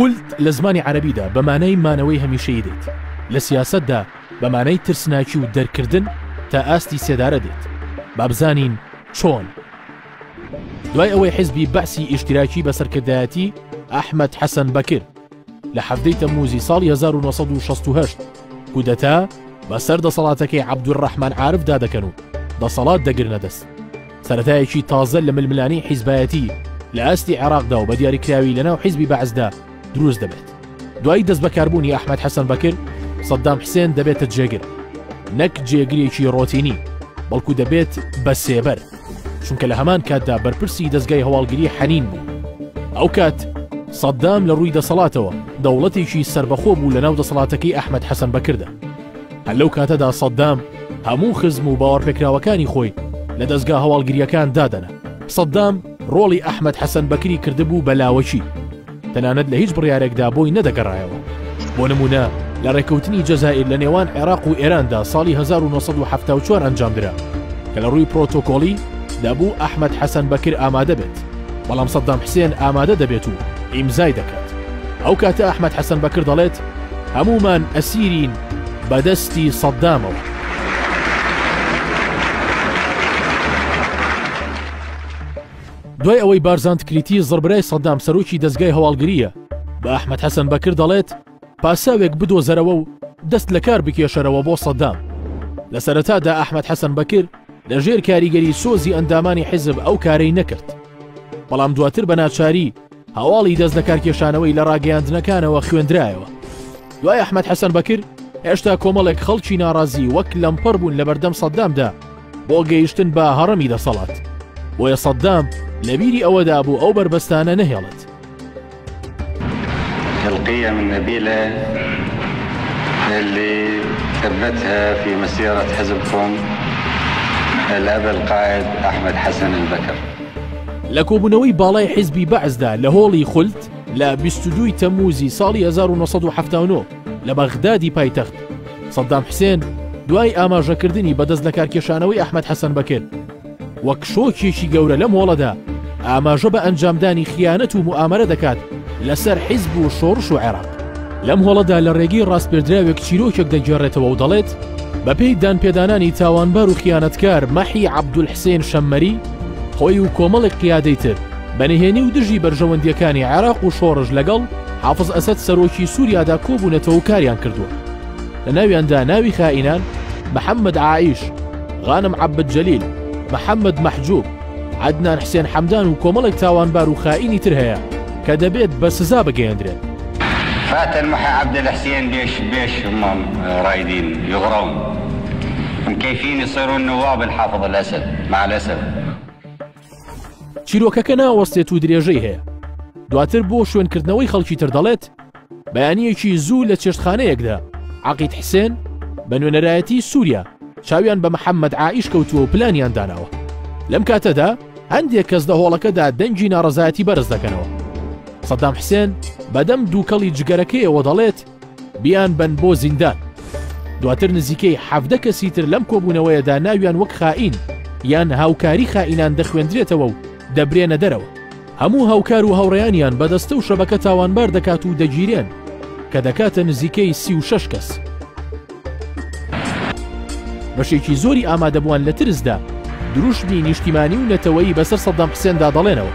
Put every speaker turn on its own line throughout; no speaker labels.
خولت لە زمانی عەرەبیدا بەمانەی مانەوەی هەمیشەیی دێت، لە سیاسەتدا بەمانەی ترسناکی و دەرکردن تا ئاستی سێدارە دێت. با بزانین چۆن. دوای ئەوەی حیزبی بەعسی ئیشتراکی بەسەرکردایەتی ئەحمەد حەسەن بەکر لە 7 تەمموزی ساڵی 1968 کودەتا بەسەر دەسەڵاتەکەی عەبدوڕەحمان عارفدا دەکەن و دەسەڵات دەگرنە دەست. سەرەتایەکی تازە لە ململانی حیزبایەتی لە ئاستی عێراقدا و بە دیاریکراوی لەناو حیزبی بەعزدا دروست دەبێت. دوای دەست بەکاربوونی ئەحمەد حەسەن بەکر سەدام حوسێن دەبێتە جێگر، نەک جێگرێکی ڕۆتینی، بەڵکو دەبێت بە سێبەر، چونکە لە هەمان کاتدا بەرپرسی دەستگای هەواڵگیری حەنین بوو. ئەو کات سەدام لە ڕووی دەسەڵاتەوە دەوڵەتێکی سربەخۆ بوو لە ناو دەسەڵاتەکەی ئەحمەد حەسەن بەکردا. هەر لەو کاتەدا سەدام هەموو خزم و باوەڕپێکراوەکانی خۆی لە دەستگا هەواڵگریەکان دادەنا. سەدام ڕۆڵی ئەحمەد حەسەن بەکری کردبوو بە لاوەچی، تەنانەت لە هیچ بڕیارێکدا بۆی نەدەگەڕایەوە. بۆ نمونە لە ڕێکەوتنی جەزائیر لە نێوان عێراق و ئێراندا ساڵی 1974 ئەنجامدرا کە لە ڕووی پرۆتۆکۆلی دەبوو ئەحمەد حەسەن بەکر ئامادە بێت، بەڵام سەدام حوسێن ئامادە دەبێت و ئیمزای دەکات. ئەو کاتە ئەحمەد حەسەن بەکر دەڵێت هەمومان ئەسیرین بەدەستی سەدامەوە. دوای ئەوەی بارزاندکریتی زڕبرای سەدام سەرۆکی دەستگای هەواڵگریە بە ئەحمەد حەسەن بەکر دەڵێت پاساوێک بدۆزەرەوە و دەست لە کار بکێشەرەوە بۆ سەدام. لە سەرەتادا ئەحمەد حەسەن بەکر لەژێر کاریگەری سۆزی ئەندامانی حیزب ئەو کارەی نەکرد، بەڵام دواتر بە ناچاری هەواڵی دەست لە کارکێشانەوەی لە ڕاگەیاندنەکانەوە خوێندرایەوە. دوای ئەحمەد حەسەن بەکر هێشتا کۆمەڵێک خەڵکی ناڕازی وەک لەمپەر بوون لە بەردەم سەدامدا بۆ گەیشتن بە هەڕەمی دەسەڵات، بۆیە سەدام لەبیری ئەوەدا بوو ئەو بربەستانە نەهێڵێت.
القيم النبيلة اللي ثبتها في مسيرة حزبكم الأب القائد أحمد حسن البكر.
لە کۆبوونەوەی باڵای حیزبی بەعزدا لە هۆڵی خولت لە 22 تەمموزی ساڵی 1970 لە بەغدادی پایتەخت، سەدام حوسێن دوای ئاماژەکردنی بەدەست لە کارکێشانەوەی ئەحمەد حەسەن بەکر وەک شۆکێکی گەورە لەم هۆڵەدا ئاماژە بە ئەنجامدانی خیانەت و موامەرە دەکات لەسەر حیزب و شۆڕش و عێراق. لەم هۆڵەدا لە ڕێگەی ڕاستپێردراوێک چیرۆکێک دەگێڕێتەوە و دەڵێت بەپێی دانپێدانانی تاوانبار و خیانەتکار مەحی عەبدولحسێن شەممەری خۆی و کۆمەڵێک قیادەی تر بەنهێنی و دژی بەرژەوەندیەکانی عێراق و شۆڕژ لەگەڵ حافز ئەسەد سەرۆکی سووریادا کۆبوونەتەوە و کاریان کردووە. لە ناویاندا ناوی خائینان محەممەد عائیش، غانم عەبد جەلیل، محەممەد مەحجوب، عەدنان حوسێن حەمدان و کۆمەڵێک تاوانبار و خائینی تر هەیە کە دەبێت بە سزا بگەیەندرێن.
فات المحي عبد الحسين ليش هم رايدين يغرون مكيفين يصيرون نواب الحافظ الأسد مع الأسف.
چیرۆکەکە ناوەستێت و درێژەی هەیە. دواتر بۆ شوێنکردنەوەی خەڵکی تر دەڵێت بەیانیەکی زوو لە چێشتخانەیەکدا عەقید حوسێن بە نوێنەرایەتی سووریا چاویان بە محەممەد عائیش کەوتووە و پلانیان داناوە. لەم کاتەدا هەندێک کەس لە هۆڵەکەدا دەنگی ناڕەزایەتی بەرز دەکەنەوە. سەدام حوسێن بەدەم دووکەڵی جگەرەکەیەوە دەڵێت بیان بن بۆ زیندان. دواتر نزیکەی 17 کەسی تر لەم کۆبوونەوەیەدا ناویان وەک خائین یان هاوکاری خائینان دەخوێندرێتەوە و دەبرێنە دەرەوە. هەموو هاوکار و هاوڕێیانیان بەدەستە و شەبەکە تاوانبار دەکات و دەگیرێن کە دەکاتە نزیکەی 36 کەس. بەشێکی زۆری ئامادەبووان لە ترسدا دروشمی نیشتیمانی و نەتەوەیی بەسەر سەدام حوسێندا دەڵێنەوە.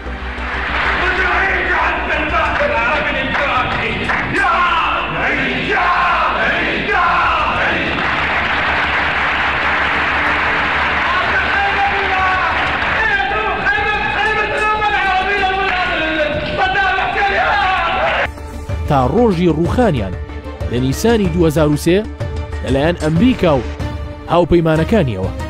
تا ڕۆژی ڕووخانیان لە نیسانی 2003 لەلایەن ئەمریکا و هاوپەیمانەکانیەوە.